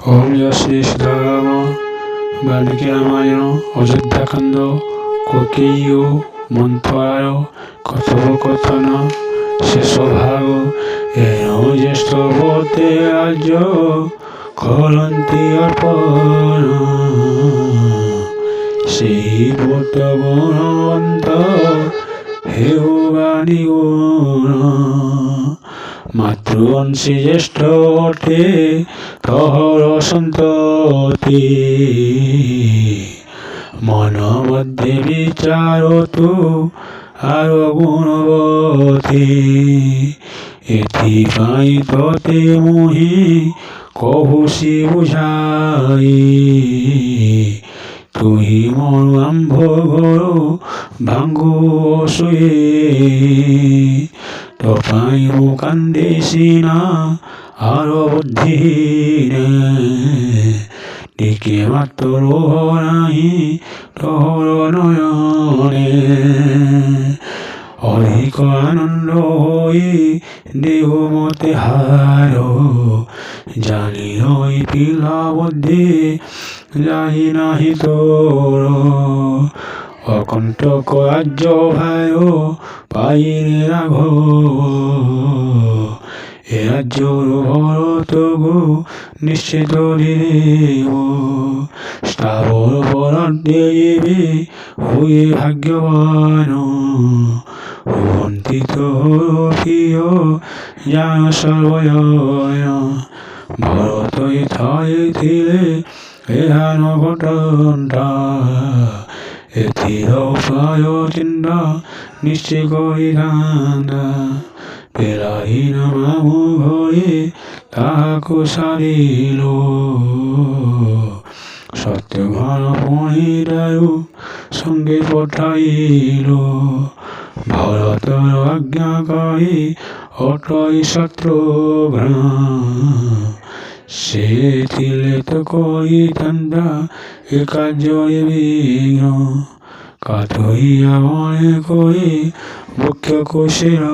ওম জয় শ্রী সীতারাম বাল্মীকি রামায়ণ অযোধ্যাকাণ্ড ককেয় মন্থরার কথোপকথন শেষ ভাগ। এন জ্যেষ্ঠ ব্রতে রাজ্য করন্তি অর্পণ, সেই ব্রত গুণবন্ত হেউ বাণী গুণ। মাতৃবংশী জ্যেষ্ঠ অটে তহর সন্ততি, মন মধ্যে বিচার তু আর গুণবতী। এথিপাই ততে মোহি কহুসি বুঝাই, তুহি মন আম্ভ ঘর ভাঙ্গু অসুয়ে। তপাই কান্দেছি না আর বুদ্ধি দিকে মাত্র নাহি তহর নয়নে। অধিক আনন্দ হই দেহ মতে হার, জানিল পিলা বুদ্ধি যাই নাহি তোর। অকণ্টক রাজ্য ভাই পাইরে রাঘব, এ রাজ্যর ভরত গো নিশ্চিত দেব। স্থাবর বরাদ্দে দেবে হয়ে ভাগ্যবান, বন্তিত প্রিয় জান সর্বজয়। ভরত ইথায় থিলে এহান ঘটনটা, এথির উপায় চিন্তা নিশ্চয় করিতান্তা। পেলাহীন মামু ঘরে তাহাকু সারিল, সত্যঘন পণিরায়ু সঙ্গে পঠাইল। ভরতর আজ্ঞাকারী অটই শত্রুঘ্ন, সে থিলে তো করিতান্তা এ কার্য বিঘ্ন। কাতইয়া মনে করি বক্ষ কোশের,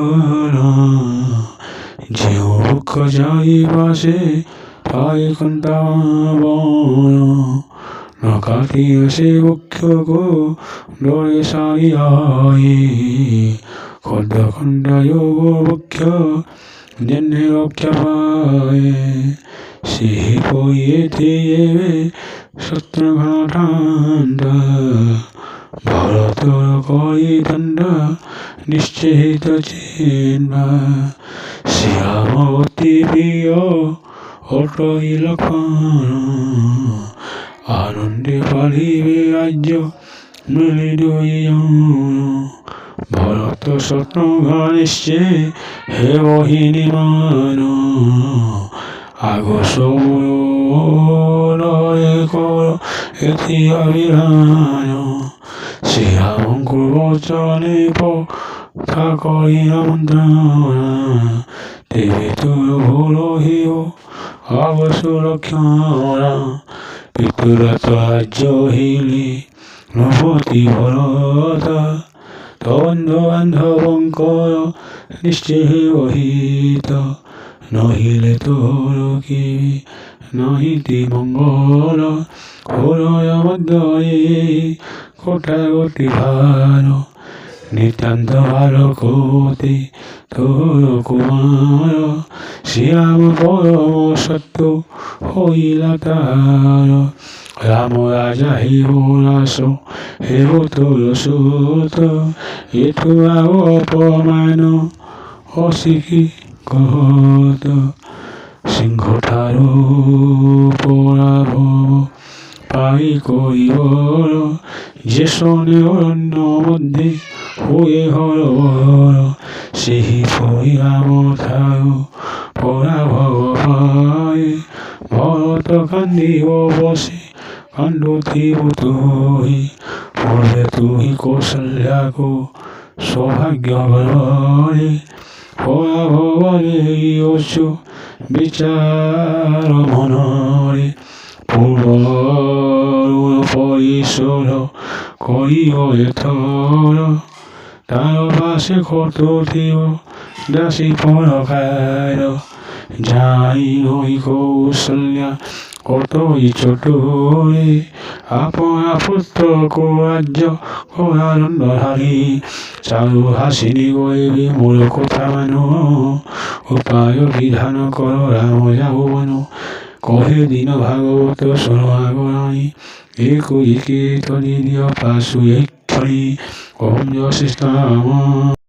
যেও বক্ষ যাই বাসে তাই কন্তাবন। না কাটিয়া সে বক্ষ গো ডরে সারিয়াই, খন্ড খণ্ডায় গো বক্ষ জেনে রক্ষা পায়। সে পইয়ে থিয়ে শত্রুঘ্ন ঠান্ডা, ভরতর করিতান্তা নিশ্চিত চিন্তা। শ্রীরামবতী প্রিয় অটই লক্ষণ, আনন্দে পালিবে রাজ্য মিলি দুইজন। ভরত শত্রুঘ্ন নিশ্চয় হে বহিনী মান, আগ সময় কর এথি অভিধান। শ্রীরামঙ্কুর বচনে পথা করি আমন্ত্রণা, দেবে তোর ভুল হিও অবশ্য লক্ষণা। পিতুরত রাজ্য হিলি নপতি ভরত, তবন্ধু বান্ধবঙ্কর নিশ্চয় অহিত। নহিলে তোর কি নহিতি মঙ্গল, হৃদয় মধ্যে কোটা গতি ভার। নিতান্ত ভালো কোতি তোর কুমার, শ্রীরাম পরম সত্য হইলা তার। রাম রাজা হেব রাস হেব তোর সুত, এটু অপমান অশিকি কত। সিংহ ঠারু পরাভব পাই করিবর, যে শোনে অরণ্য মধ্যে হয়ে হরবর। সেই পরিরাম থায় পরাভব পায়, ভরত কান্দিব বসে কান্দুথিব তুই। পূর্বে তুই কৌশল্যাকো সৌভাগ্য বরে, পরাভবে অসু বিচার মনরে। পূর্ব পরিশোধ করিও এথর, তার পাশে কত থিব দাসী পরকার। যাই নই কৌশল্যা কতই ছোট রে, আপনা পুত্রক রাজ্য আনন্দধারী, চারু হাসিনি গইবি মূল কথা মানো, উপায় বিধান কর রাম যাও বন, কহে দিন ভাগবত শোনো আগরাণী, একুই কীর্তনী দিয় পাশু এক্ষণি, ওম জয় শ্রীরাম।